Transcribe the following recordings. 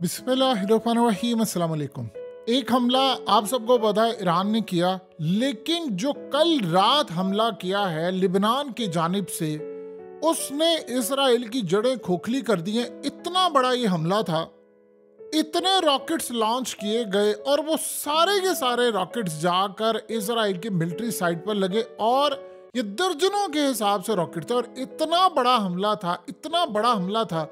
बिस्मिल्लाहिर्रहमानिर्रहीम, अस्सलाम वालेकुम। एक हमला आप सबको पता है ईरान ने किया, लेकिन जो कल रात हमला किया है लिबनान की जानिब से, उसने इसराइल की जड़ें खोखली कर दी हैं। इतना बड़ा ये हमला था, इतने रॉकेट्स लॉन्च किए गए और वो सारे के सारे रॉकेट्स जाकर इसराइल की मिलिट्री साइट पर लगे और ये दर्जनों के हिसाब से रॉकेट थे और इतना बड़ा हमला था, इतना बड़ा हमला था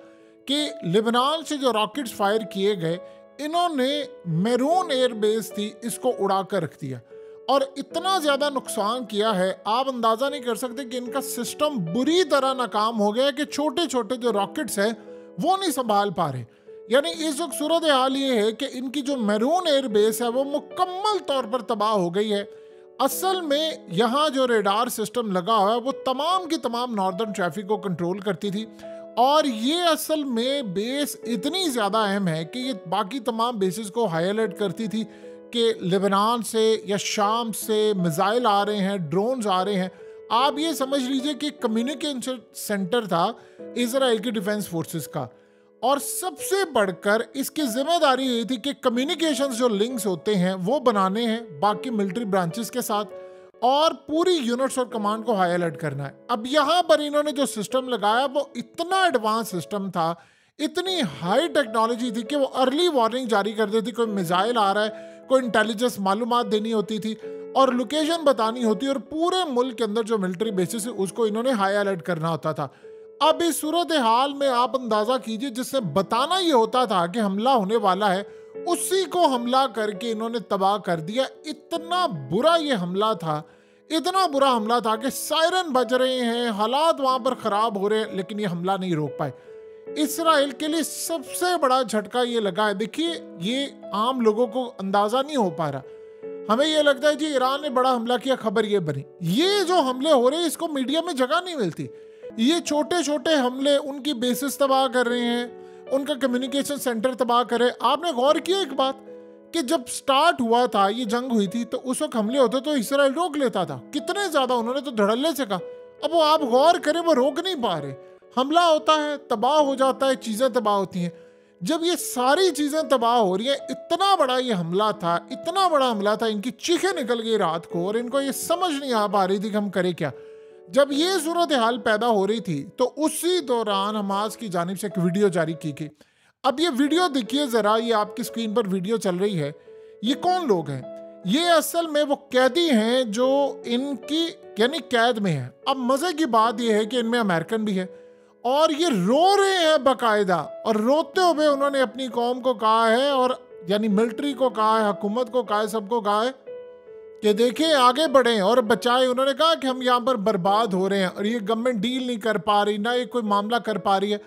कि लिबनान से जो रॉकेट्स फायर किए गए, इन्होंने मैरून एयरबेस थी इसको उड़ा कर रख दिया और इतना ज्यादा नुकसान किया है, आप अंदाजा नहीं कर सकते कि इनका सिस्टम बुरी तरह नाकाम हो गया कि छोटे छोटे जो रॉकेट्स हैं वो नहीं संभाल पा रहे। यानी इस वक्त सूरत हाल ये है कि इनकी जो मैरून एयरबेस है वो मुकम्मल तौर पर तबाह हो गई है। असल में यहाँ जो रेडार सिस्टम लगा हुआ है वो तमाम की तमाम नॉर्दर्न ट्रैफिक को कंट्रोल करती थी और ये असल में बेस इतनी ज़्यादा अहम है कि ये बाकी तमाम बेसिस को हाई अलर्ट करती थी कि लेबनान से या शाम से मिसाइल आ रहे हैं, ड्रोन्स आ रहे हैं। आप ये समझ लीजिए कि कम्युनिकेशन सेंटर था इजराइल की डिफेंस फोर्सेस का और सबसे बढ़कर इसकी जिम्मेदारी ये थी कि कम्युनिकेशंस जो लिंक्स होते हैं वो बनाने हैं बाकी मिलिट्री ब्रांचेस के साथ और पूरी यूनिट्स और कमांड को हाई अलर्ट करना है। अब यहाँ पर इन्होंने जो सिस्टम लगाया वो इतना एडवांस सिस्टम था, इतनी हाई टेक्नोलॉजी थी कि वो अर्ली वार्निंग जारी कर देती, कोई मिसाइल आ रहा है, कोई इंटेलिजेंस मालूमात देनी होती थी और लोकेशन बतानी होती और पूरे मुल्क के अंदर जो मिलिट्री बेसिस है उसको इन्होंने हाई अलर्ट करना होता था। अब इस सूरत हाल में आप अंदाजा कीजिए, जिससे बताना ये होता था कि हमला होने वाला है, उसी को हमला करके इन्होंने तबाह कर दिया। इतना बुरा ये हमला था, इतना बुरा हमला था कि सायरन बज रहे हैं, हालात वहां पर खराब हो रहे हैं, लेकिन ये हमला नहीं रोक पाए। इसराइल के लिए सबसे बड़ा झटका ये लगा है। देखिए, ये आम लोगों को अंदाजा नहीं हो पा रहा। हमें ये लगता है जी ईरान ने बड़ा हमला किया, खबर ये बनी। ये जो हमले हो रहे हैं इसको मीडिया में जगह नहीं मिलती। ये छोटे छोटे हमले उनकी बेसिस तबाह कर रहे हैं, उनका कम्युनिकेशन सेंटर तबाह कर रहे हैं। आपने गौर किया एक बात कि जब स्टार्ट हुआ था, ये जंग हुई थी, तो उस वक्त हमले होते तो इसराइल रोक लेता था। कितने ज्यादा उन्होंने तो धड़ल्ले से कहा। अब वो आप गौर करें, वो रोक नहीं पा रहे। हमला होता है, तबाह हो जाता है, चीजें तबाह होती हैं। जब ये सारी चीजें तबाह हो रही हैं, इतना बड़ा ये हमला था, इतना बड़ा हमला था, इनकी चीखें निकल गई रात को और इनको ये समझ नहीं आ पा रही थी कि हम करें क्या। जब ये सूरत हाल पैदा हो रही थी तो उसी दौरान हमास की जानिब से एक वीडियो जारी की गई। अब ये वीडियो देखिए जरा, ये आपकी स्क्रीन पर वीडियो चल रही है। ये कौन लोग हैं? ये असल में वो कैदी हैं जो इनकी यानी कैद में हैं। अब मजे की बात ये है कि इनमें अमेरिकन भी है और ये रो रहे हैं बाकायदा, और रोते हुए उन्होंने अपनी कौम को कहा है और यानी मिलिट्री को कहा है, हुकूमत को कहा है, सबको कहा है कि देखिए आगे बढ़ें और बचाएं। उन्होंने कहा कि हम यहाँ पर बर्बाद हो रहे हैं और ये गवर्नमेंट डील नहीं कर पा रही, ना ये कोई मामला कर पा रही है,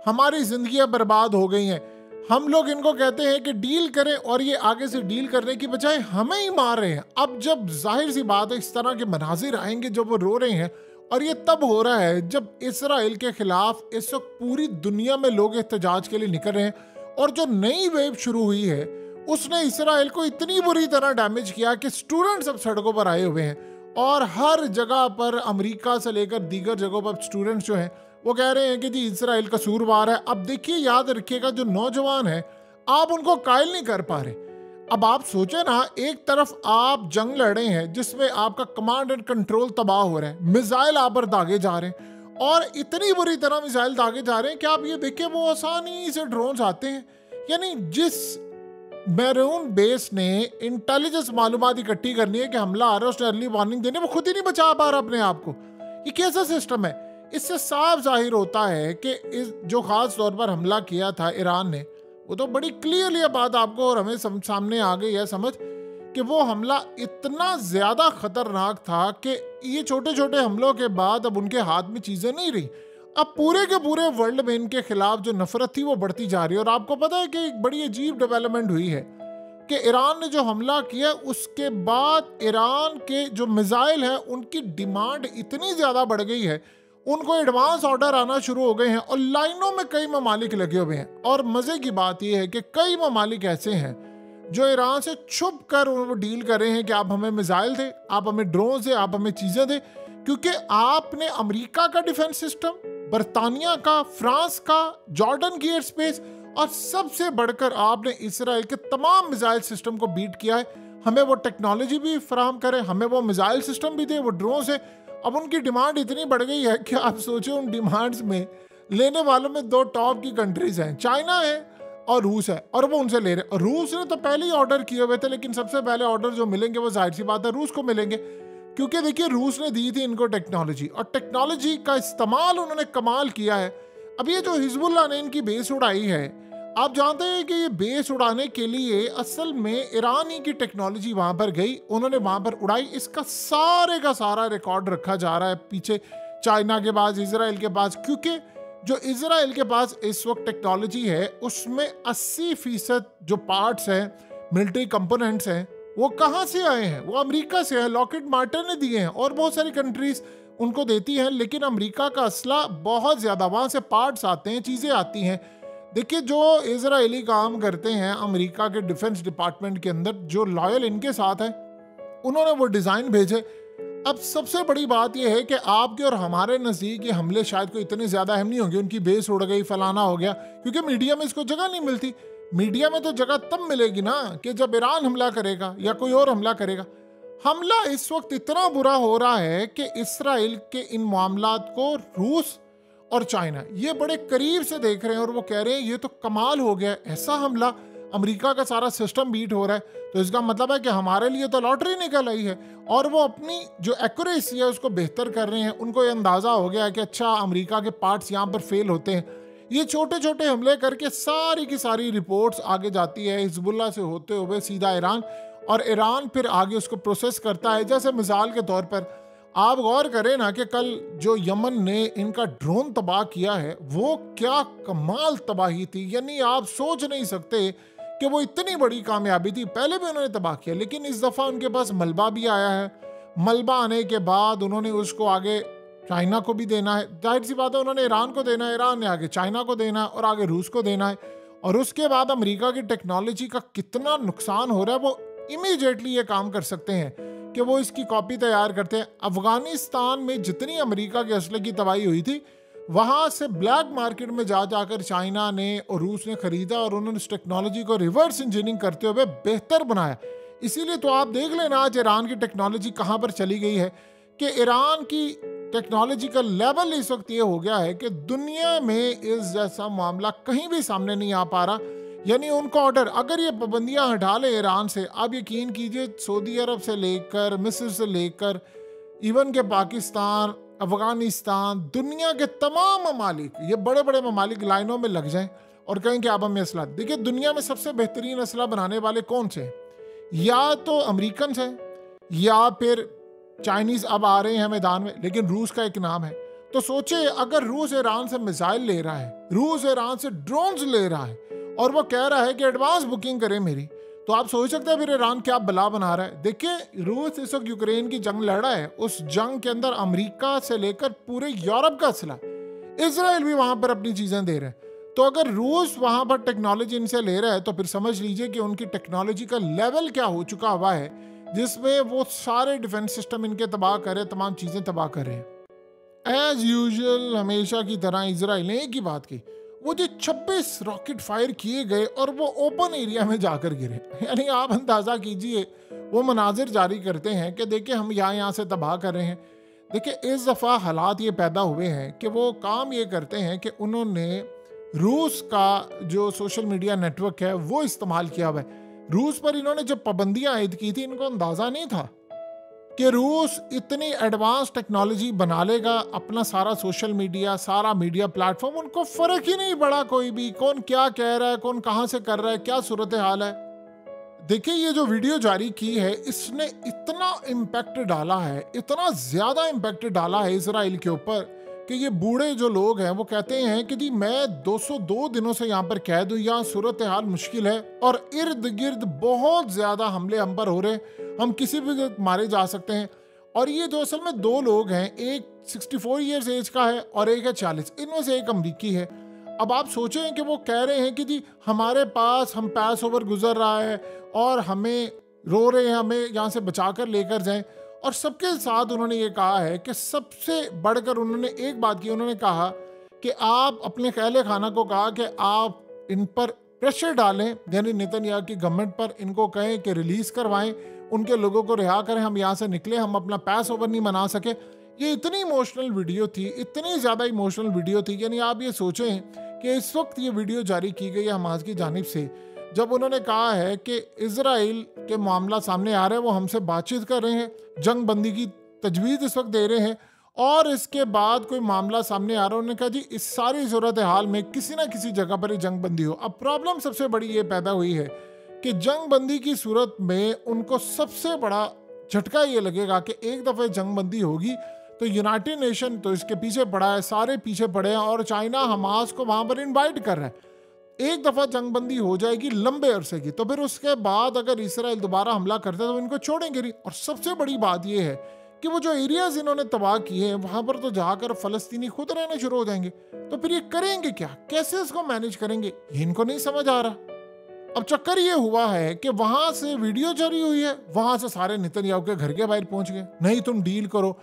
हमारी जिंदगियां बर्बाद हो गई हैं। हम लोग इनको कहते हैं कि डील करें और ये आगे से डील करने की बजाय हमें ही मार रहे हैं। अब जब जाहिर सी बात है इस तरह के मनाजिर आएंगे जब वो रो रहे हैं, और ये तब हो रहा है जब इसराइल के खिलाफ इस वक्त पूरी दुनिया में लोग एहतजाज के लिए निकल रहे हैं और जो नई वेव शुरू हुई है उसने इसराइल को इतनी बुरी तरह डैमेज किया कि स्टूडेंट्स अब सड़कों पर आए हुए हैं और हर जगह पर अमेरिका से लेकर दीगर जगहों पर स्टूडेंट्स जो हैं वो कह रहे हैं कि जी इसराइल कसूरवार है। अब देखिए, याद रखिएगा, जो नौजवान हैं आप उनको कायल नहीं कर पा रहे। अब आप सोचे ना, एक तरफ आप जंग लड़े हैं जिसमें आपका कमांड एंड कंट्रोल तबाह हो रहा है, मिसाइल आप पर दागे जा रहे हैं और इतनी बुरी तरह मिसाइल दागे जा रहे हैं कि आप ये देखिए वो आसानी से ड्रोन्स आते हैं। यानी जिस मैरून बेस ने इंटेलिजेंस मालूमात इकट्ठी करनी है कि हमला आ रहा है, उसने अर्ली वार्निंग देनी, वो खुद ही नहीं बचा पा रहा अपने आप को। ये कैसा सिस्टम है? इससे साफ जाहिर होता है कि इस जो खास तौर पर हमला किया था ईरान ने, वो तो बड़ी क्लियरली बात आपको और हमें सामने आ गई है समझ कि वो हमला इतना ज्यादा खतरनाक था कि ये छोटे छोटे हमलों के बाद अब उनके हाथ में चीजें नहीं रही। अब पूरे के पूरे वर्ल्ड में इनके खिलाफ जो नफरत थी वो बढ़ती जा रही है। और आपको पता है कि एक बड़ी अजीब डेवलपमेंट हुई है कि ईरान ने जो हमला किया उसके बाद ईरान के जो मिसाइल हैं उनकी डिमांड इतनी ज़्यादा बढ़ गई है, उनको एडवांस ऑर्डर आना शुरू हो गए हैं और लाइनों में कई ममालिक लगे हुए हैं। और मज़े की बात यह है कि कई ममालिक ऐसे हैं जो ईरान से छुप कर वो डील कर रहे हैं कि आप हमें मिसाइल दें, आप हमें ड्रोन दें, आप हमें चीज़ें दें, क्योंकि आपने अमेरिका का डिफेंस सिस्टम, बरतानिया का, फ्रांस का, जॉर्डन की एयर स्पेस और सबसे बढ़कर आपने इसराइल के तमाम मिसाइल सिस्टम को बीट किया है। हमें वो टेक्नोलॉजी भी फराहम करे, हमें वो मिसाइल सिस्टम भी दे, वो ड्रोन से। अब उनकी डिमांड इतनी बढ़ गई है कि आप सोचें उन डिमांड्स में लेने वालों में दो टॉप की कंट्रीज हैं, चाइना है और रूस है, और वो उनसे ले रहे हैं। रूस ने तो पहले ही ऑर्डर किए हुए थे, लेकिन सबसे पहले ऑर्डर जो मिलेंगे वो जाहिर सी बात है रूस को मिलेंगे, क्योंकि देखिए रूस ने दी थी इनको टेक्नोलॉजी, और टेक्नोलॉजी का इस्तेमाल उन्होंने कमाल किया है। अब ये जो हिजबुल्लाह ने इनकी बेस उड़ाई है, आप जानते हैं कि ये बेस उड़ाने के लिए असल में ईरान ही की टेक्नोलॉजी वहां पर गई, उन्होंने वहां पर उड़ाई। इसका सारे का सारा रिकॉर्ड रखा जा रहा है पीछे चाइना के पास, इजराइल के पास, क्योंकि जो इजराइल के पास इस वक्त टेक्नोलॉजी है उसमें 80% जो पार्ट्स हैं, मिलिट्री कंपोनेंट्स हैं, वो कहाँ से आए हैं? वो अमेरिका से है, लॉकहीड मार्टिन ने दिए हैं, और बहुत सारी कंट्रीज उनको देती हैं। लेकिन अमेरिका का असला बहुत ज़्यादा, वहाँ से पार्ट्स आते हैं, चीज़ें आती हैं। देखिए जो इजरायली काम करते हैं अमेरिका के डिफेंस डिपार्टमेंट के अंदर, जो लॉयल इनके साथ है, उन्होंने वो डिज़ाइन भेजे। अब सबसे बड़ी बात यह है कि आपके और हमारे नज़दीक ये हमले शायद कोई इतने ज़्यादा अहम नहीं होंगे, उनकी बेस उड़ गई, फलाना हो गया, क्योंकि मीडिया में इसको जगह नहीं मिलती। मीडिया में तो जगह तब मिलेगी ना कि जब ईरान हमला करेगा या कोई और हमला करेगा। हमला इस वक्त इतना बुरा हो रहा है कि इसराइल के इन मामलात को रूस और चाइना ये बड़े करीब से देख रहे हैं, और वो कह रहे हैं ये तो कमाल हो गया, ऐसा हमला, अमेरिका का सारा सिस्टम बीट हो रहा है, तो इसका मतलब है कि हमारे लिए तो लॉटरी निकल आई है। और वो अपनी जो एक्यूरेसी है उसको बेहतर कर रहे हैं। उनको ये अंदाज़ा हो गया है कि अच्छा अमेरिका के पार्ट्स यहाँ पर फेल होते हैं। ये छोटे छोटे हमले करके सारी की सारी रिपोर्ट्स आगे जाती है हिजबुल्लाह से होते हुए सीधा ईरान, और ईरान फिर आगे उसको प्रोसेस करता है। जैसे मिसाल के तौर पर आप गौर करें ना कि कल जो यमन ने इनका ड्रोन तबाह किया है, वो क्या कमाल तबाही थी। यानी आप सोच नहीं सकते कि वो इतनी बड़ी कामयाबी थी। पहले भी उन्होंने तबाह किया, लेकिन इस दफ़ा उनके पास मलबा भी आया है। मलबा आने के बाद उन्होंने उसको आगे चाइना को भी देना है, जाहिर सी बात है उन्होंने ईरान को देना है, ईरान ने आगे चाइना को देना है, और आगे रूस को देना है। और उसके बाद अमेरिका की टेक्नोलॉजी का कितना नुकसान हो रहा है, वो इमीडिएटली ये काम कर सकते हैं कि वो इसकी कॉपी तैयार करते हैं। अफगानिस्तान में जितनी अमेरिका के असले की तबाही हुई थी, वहाँ से ब्लैक मार्केट में जाकर चाइना ने और रूस ने खरीदा, और उन्होंने उस टेक्नोलॉजी को रिवर्स इंजीनियरिंग करते हुए बेहतर बनाया। इसीलिए तो आप देख लेना आज ईरान की टेक्नोलॉजी कहाँ पर चली गई है, कि ईरान की टेक्नोलॉजी का लेवल इस वक्त ये हो गया है कि दुनिया में इस जैसा मामला कहीं भी सामने नहीं आ पा रहा। यानी उनको ऑर्डर, अगर ये पाबंदियां हटा ले ईरान से, आप यकीन कीजिए सऊदी अरब से लेकर मिस्र से लेकर इवन के पाकिस्तान, अफगानिस्तान, दुनिया के तमाम ममालिक, ये बड़े बड़े ममालिक लाइनों में लग जाएं और कहें कि आप हमें असला। देखिए दुनिया में सबसे बेहतरीन असला बनाने वाले कौन से हैं? या तो अमेरिकन हैं या फिर चाइनीज अब आ रहे हैं मैदान में, लेकिन रूस का एक नाम है। तो सोचे अगर रूस ईरान से मिसाइल ले रहा है, रूस ईरान से ड्रोन्स ले रहा है, और वो कह रहा है कि एडवांस बुकिंग करें मेरी, तो आप सोच सकते हैं फिर ईरान क्या बला बना रहा है। देखिए रूस इस वक्त यूक्रेन की जंग लड़ रहा है, उस जंग के अंदर अमेरिका से लेकर पूरे यूरोप का असला, इजराइल भी वहां पर अपनी चीजें दे रहे हैं। तो अगर रूस वहां पर टेक्नोलॉजी इनसे ले रहा है, तो फिर समझ लीजिए कि उनकी टेक्नोलॉजी का लेवल क्या हो चुका हुआ है, जिसमें वो सारे डिफेंस सिस्टम इनके तबाह करे, तमाम चीजें तबाह कर रहे हैं। एज यूजुअल हमेशा की तरह इजराइल ने एक ही बात की, वो जो 26 रॉकेट फायर किए गए और वो ओपन एरिया में जाकर गिरे। यानी आप अंदाजा कीजिए वो मनाजिर जारी करते हैं कि देखिए हम यहाँ से तबाह कर रहे हैं। देखिए इस दफ़ा हालात ये पैदा हुए हैं कि वो काम ये करते हैं कि उन्होंने रूस का जो सोशल मीडिया नेटवर्क है वो इस्तेमाल किया हुआ है। रूस पर इन्होंने जब पाबंदियां आयद की थी, इनको अंदाजा नहीं था कि रूस इतनी एडवांस टेक्नोलॉजी बना लेगा, अपना सारा सोशल मीडिया, सारा मीडिया प्लेटफॉर्म, उनको फर्क ही नहीं पड़ा कोई भी, कौन क्या कह रहा है, कौन कहां से कर रहा है, क्या सूरत हाल है। देखिए ये जो वीडियो जारी की है, इसने इतना इम्पैक्ट डाला है, इतना ज्यादा इम्पैक्ट डाला है इजराइल के ऊपर कि ये बूढ़े जो लोग हैं वो कहते हैं कि जी मैं 202 दिनों से यहाँ पर कैद हूँ, यहाँ सूरत हाल मुश्किल है, और इर्द गिर्द बहुत ज्यादा हमले हम पर हो रहे हैं, हम किसी भी मारे जा सकते हैं। और ये जो असल में दो लोग हैं, एक 64 ईयर्स एज का है और एक है 40, इनमें से एक अमरीकी है। अब आप सोचें कि वो कह रहे हैं कि जी हमारे पास, हम पास ओवर गुजर रहा है और हमें रो रहे हैं, हमें यहाँ से बचा कर लेकर जाएं। और सबके साथ उन्होंने ये कहा है कि सबसे बढ़कर उन्होंने एक बात की, उन्होंने कहा कि आप अपने अहले खाना को कहा कि आप इन पर प्रेशर डालें, यानी नेतन्याहू की गवर्नमेंट पर, इनको कहें कि रिलीज करवाएं, उनके लोगों को रिहा करें, हम यहाँ से निकले, हम अपना पैस ओवर नहीं मना सके। ये इतनी इमोशनल वीडियो थी, इतनी ज़्यादा इमोशनल वीडियो थी, यानी आप ये सोचें कि इस वक्त ये वीडियो जारी की गई है हमास की जानिब से, जब उन्होंने कहा है कि इजराइल के मामला सामने आ रहे हैं, वो हमसे बातचीत कर रहे हैं, जंग बंदी की तजवीज़ इस वक्त दे रहे हैं, और इसके बाद कोई मामला सामने आ रहा है, उन्होंने कहा जी इस सारी सूरत हाल में किसी ना किसी जगह पर ही जंग बंदी हो। अब प्रॉब्लम सबसे बड़ी ये पैदा हुई है कि जंग बंदी की सूरत में उनको सबसे बड़ा झटका ये लगेगा कि एक दफ़े जंग बंदी होगी तो यूनाइटेड नेशन तो इसके पीछे पड़ा है, सारे पीछे पड़े हैं, और चाइना हमास को वहाँ पर इन्वाइट कर रहा है। एक दफ़ा जंग बंदी हो जाएगी लंबे अरसे की, तो फिर उसके बाद अगर इसराइल दोबारा हमला करता है तो इनको छोड़ेंगे नहीं। और सबसे बड़ी बात यह है कि वो जो एरियाज इन्होंने तबाह किए हैं वहाँ पर तो जाकर फ़लस्तीनी खुद रहने शुरू हो जाएंगे, तो फिर ये करेंगे क्या, कैसे इसको मैनेज करेंगे, ये इनको नहीं समझ आ रहा। अब चक्कर ये हुआ है कि वहाँ से वीडियो जारी हुई है, वहाँ से सारे नेतन्याहू के घर के बाहर पहुँच गए, नहीं तुम डील करो।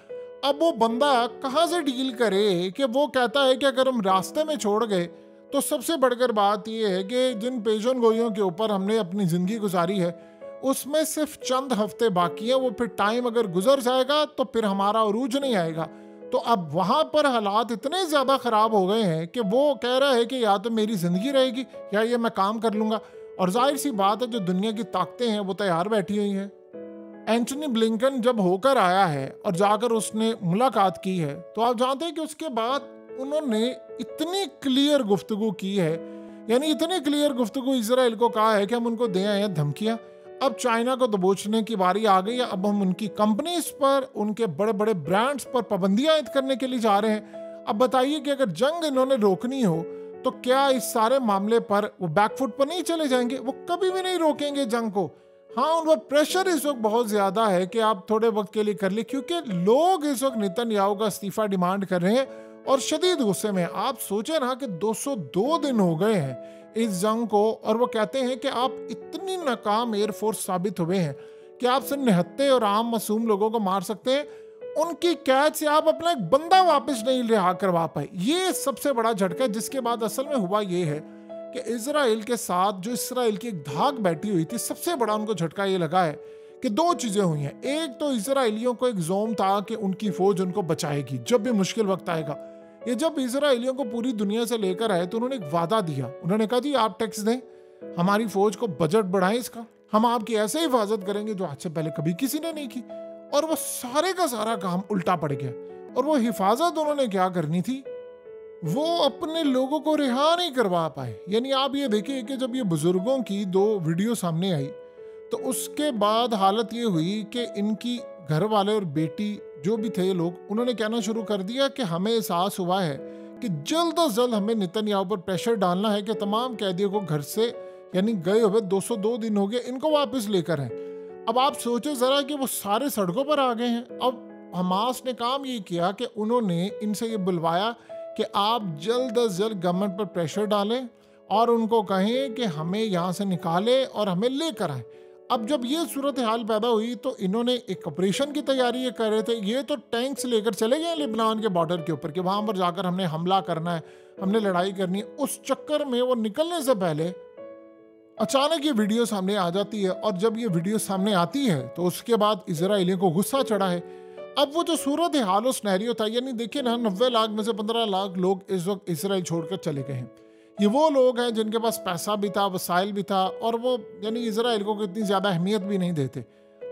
अब वो बंदा कहाँ से डील करे कि वो कहता है कि अगर हम रास्ते में छोड़ गए तो सबसे बढ़कर बात यह है कि जिन पेशन गोइयों के ऊपर हमने अपनी ज़िंदगी गुजारी है उसमें सिर्फ चंद हफ्ते बाकी है, वो फिर टाइम अगर गुजर जाएगा तो फिर हमारा उरूज नहीं आएगा। तो अब वहाँ पर हालात इतने ज़्यादा ख़राब हो गए हैं कि वो कह रहा है कि या तो मेरी ज़िंदगी रहेगी या ये मैं काम कर लूँगा। और जाहिर सी बात है जो दुनिया की ताकतें हैं वो तैयार बैठी हुई हैं। एंटनी ब्लिंकन जब होकर आया है और जाकर उसने मुलाकात की है तो आप जानते हैं कि उसके बाद उन्होंने इतनी क्लियर गुफ्तगू की है, यानी इतनी क्लियर गुफ्तगू इजराइल को कहा है कि हम उनको दे आए हैं धमकियाँ, अब चाइना को दबोचने की बारी आ गई है, अब हम उनकी कंपनीज पर, उनके बड़े बड़े ब्रांड्स पर पाबंदियां आयद करने के लिए जा रहे हैं। अब बताइए कि अगर जंग इन्होंने रोकनी हो तो क्या इस सारे मामले पर वो बैकफुट पर नहीं चले जाएंगे, वो कभी भी नहीं रोकेंगे जंग को। हाँ, उन पर प्रेशर इस वक्त बहुत ज़्यादा है कि आप थोड़े वक्त के लिए कर ले, क्योंकि लोग इस वक्त नेतन्याहू का इस्तीफा डिमांड कर रहे हैं और शदीद गुस्से में। आप सोचे ना कि 202 दिन हो गए हैं इस जंग को, और वो कहते हैं कि आप इतनी नाकाम एयरफोर्स साबित हुए हैं कि आप सिर्फ निहत्ते और आम मासूम लोगों को मार सकते हैं, उनकी कैद से आप अपना एक बंदा वापस नहीं रिहा करवा पाए। ये सबसे बड़ा झटका है, जिसके बाद असल में हुआ ये है कि इजराइल के साथ जो इसराइल की एक धाक बैठी हुई थी, सबसे बड़ा उनको झटका ये लगा है कि दो चीज़ें हुई हैं। एक तो इसराइलियों को एक जोम था कि उनकी फौज उनको बचाएगी जब भी मुश्किल वक्त आएगा। ये जब इसराइलियों को पूरी दुनिया से लेकर आए तो उन्होंने एक वादा दिया, उन्होंने कहा जी आप टैक्स दें, हमारी फौज को बजट बढ़ाएं, इसका हम आपकी ऐसे हिफाजत करेंगे जो आज से पहले कभी किसी ने नहीं की। और वो सारे का सारा काम उल्टा पड़ गया, और वो हिफाजत उन्होंने क्या करनी थी, वो अपने लोगों को रिहा नहीं करवा पाए। यानी आप ये देखिए कि जब ये बुजुर्गों की 2 वीडियो सामने आई तो उसके बाद हालत ये हुई कि इनकी घर वाले और बेटी जो भी थे लोग, उन्होंने कहना शुरू कर दिया कि हमें एहसास हुआ है कि जल्द अज जल्द हमें नेतन्याहू पर प्रेशर डालना है कि तमाम कैदियों को घर से, यानी गए हुए 202 दिन हो गए, इनको वापस लेकर आए। अब आप सोचो ज़रा कि वो सारे सड़कों पर आ गए हैं। अब हमास ने काम ये किया कि उन्होंने इनसे ये बुलवाया कि आप जल्द अज जल्द गवर्नमेंट पर प्रेशर डालें और उनको कहें कि हमें यहाँ से निकालें और हमें लेकर आए। अब जब ये सूरत हाल पैदा हुई तो इन्होंने एक ऑपरेशन की तैयारी ये कर रहे थे। ये तो टैंक्स लेकर चले गए लेबनान के बॉर्डर के ऊपर कि वहाँ पर जाकर हमने हमला करना है, हमने लड़ाई करनी है। उस चक्कर में वो निकलने से पहले अचानक ये वीडियो सामने आ जाती है, और जब ये वीडियो सामने आती है तो उसके बाद इजराइलियों को गुस्सा चढ़ा है। अब वो जो सूरत हाल और सिनेरियो था, यानी देखिए ना, 90 लाख में से 15 लाख लोग इस वक्त इसराइल छोड़कर चले गए हैं। ये वो लोग हैं जिनके पास पैसा भी था, वसाइल भी था, और वो यानी इसराइल को इतनी ज़्यादा अहमियत भी नहीं देते।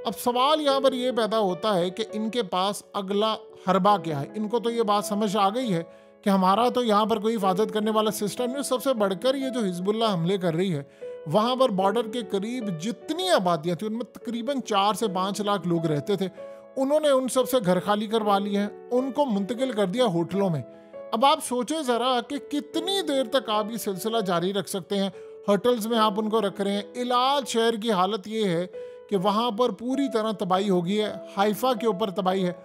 अब सवाल यहाँ पर ये पैदा होता है कि इनके पास अगला हरबा क्या है। इनको तो ये बात समझ आ गई है कि हमारा तो यहाँ पर कोई हिफाजत करने वाला सिस्टम नहीं। सबसे बढ़कर ये जो हिजबुल्लाह हमले कर रही है, वहाँ पर बॉर्डर के करीब जितनी आबादियाँ थी उनमें तकरीबन 4 से 5 लाख लोग रहते थे। उन्होंने उन सब से घर खाली करवा लिए हैं, उनको मुंतकिल कर दिया होटलों में। अब आप सोचें ज़रा कि कितनी देर तक आप ये सिलसिला जारी रख सकते हैं। होटल्स में आप उनको रख रहे हैं। इलाज शहर की हालत ये है कि वहाँ पर पूरी तरह तबाही हो गई है। हाइफा के ऊपर तबाही है।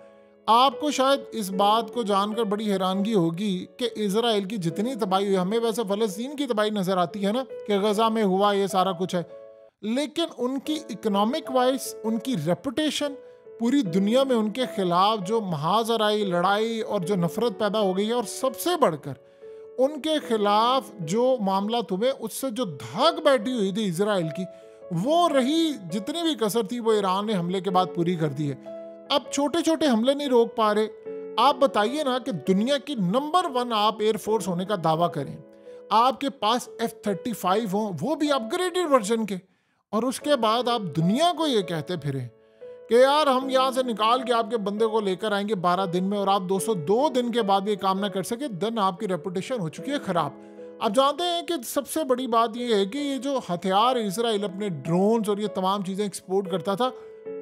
आपको शायद इस बात को जानकर बड़ी हैरानगी होगी कि इजराइल की जितनी तबाही हुई, हमें वैसे फ़लस्तीन की तबाही नज़र आती है ना कि गज़ा में हुआ ये सारा कुछ है, लेकिन उनकी इकोनॉमिक वाइज, उनकी रेपुटेशन, पूरी दुनिया में उनके खिलाफ जो महाजराई लड़ाई और जो नफरत पैदा हो गई है, और सबसे बढ़कर उनके खिलाफ जो मामला हुए उससे जो धाक बैठी हुई थी इजराइल की, वो रही, जितनी भी कसर थी वो ईरान ने हमले के बाद पूरी कर दी है। अब छोटे छोटे हमले नहीं रोक पा रहे। आप बताइए ना कि दुनिया की नंबर 1 आप एयरफोर्स होने का दावा करें, आपके पास F-35 हो, वो भी अपग्रेडेड वर्जन के, और उसके बाद आप दुनिया को ये कहते फिरें कि यार हम यहाँ से निकाल के आपके बंदे को लेकर आएंगे 12 दिन में, और आप 202 दिन के बाद ये काम ना कर सके, देन आपकी रेपुटेशन हो चुकी है खराब। आप जानते हैं कि सबसे बड़ी बात ये है कि ये जो हथियार इजराइल अपने ड्रोन्स और ये तमाम चीज़ें एक्सपोर्ट करता था,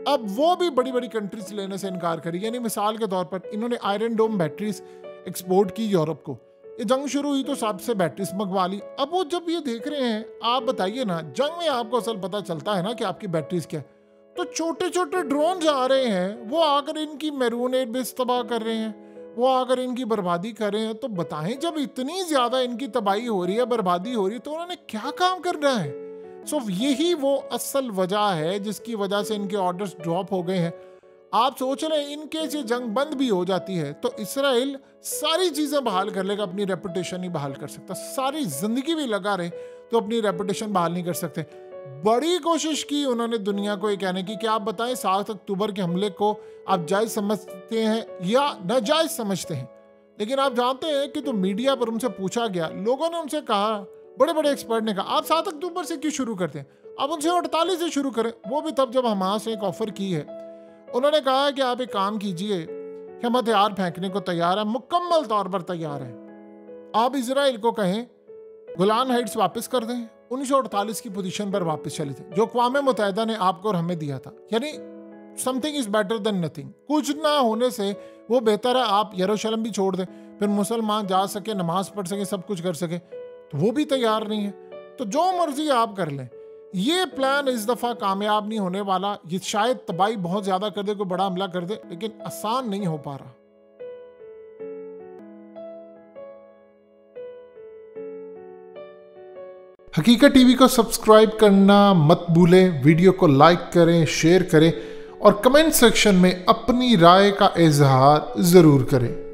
अब वो भी बड़ी बड़ी कंट्रीज लेने से इनकार करी। यानी मिसाल के तौर पर इन्होंने आयरन डोम बैटरीज एक्सपोर्ट की यूरोप को, ये जंग शुरू हुई तो सबसे बैटरीज मंगवा ली। अब वो जब ये देख रहे हैं, आप बताइए ना, जंग में आपको असल पता चलता है ना कि आपकी बैटरीज क्या, तो छोटे छोटे ड्रोन जा रहे हैं, वो आकर इनकी मैरूनेट बेस तबाह कर रहे हैं, वो आकर इनकी बर्बादी कर रहे हैं। तो बताएं, जब इतनी ज्यादा इनकी तबाही हो रही है, बर्बादी हो रही है, तो उन्होंने क्या काम करना है? सो यही वो असल वजह है जिसकी वजह से इनके ऑर्डर्स ड्रॉप हो गए हैं। आप सोच रहे हैं इनके ये जंग बंद भी हो जाती है तो इसराइल सारी चीजें बहाल कर लेगा, अपनी रेपुटेशन नहीं बहाल कर सकता। सारी जिंदगी भी लगा रहे तो अपनी रेपुटेशन बहाल नहीं कर सकते। बड़ी कोशिश की उन्होंने दुनिया को ये कहने की कि आप बताएं 7 अक्टूबर के हमले को आप जायज समझते हैं या नाजायज समझते हैं। लेकिन आप जानते हैं कि तो मीडिया पर उनसे पूछा गया, लोगों ने उनसे कहा, बड़े बड़े एक्सपर्ट ने कहा आप 7 अक्टूबर से क्यों शुरू करते हैं, आप उनसे 48 से शुरू करें। वो भी तब जब हमास ने एक ऑफर की है। उन्होंने कहा कि आप एक काम कीजिए कि हम हथियार फेंकने को तैयार है, मुकम्मल तौर पर तैयार है। आप इजराइल को कहें गोलान हाइट्स वापस कर दें, 1948 की पोजीशन पर वापस चले थे जो अक़वाम मुत्तहिदा ने आपको और हमें दिया था। यानी something is better than nothing, कुछ ना होने से वो बेहतर है आप यरूशलेम भी छोड़ दें, फिर मुसलमान जा सके, नमाज पढ़ सके, सब कुछ कर सके। तो वो भी तैयार नहीं है। तो जो मर्जी आप कर लें, ये प्लान इस दफा कामयाब नहीं होने वाला। ये शायद तबाही बहुत ज्यादा कर दे, कोई बड़ा हमला कर दे, लेकिन आसान नहीं हो पा रहा। हकीकत टीवी को सब्सक्राइब करना मत भूलें, वीडियो को लाइक करें, शेयर करें और कमेंट सेक्शन में अपनी राय का इजहार जरूर करें।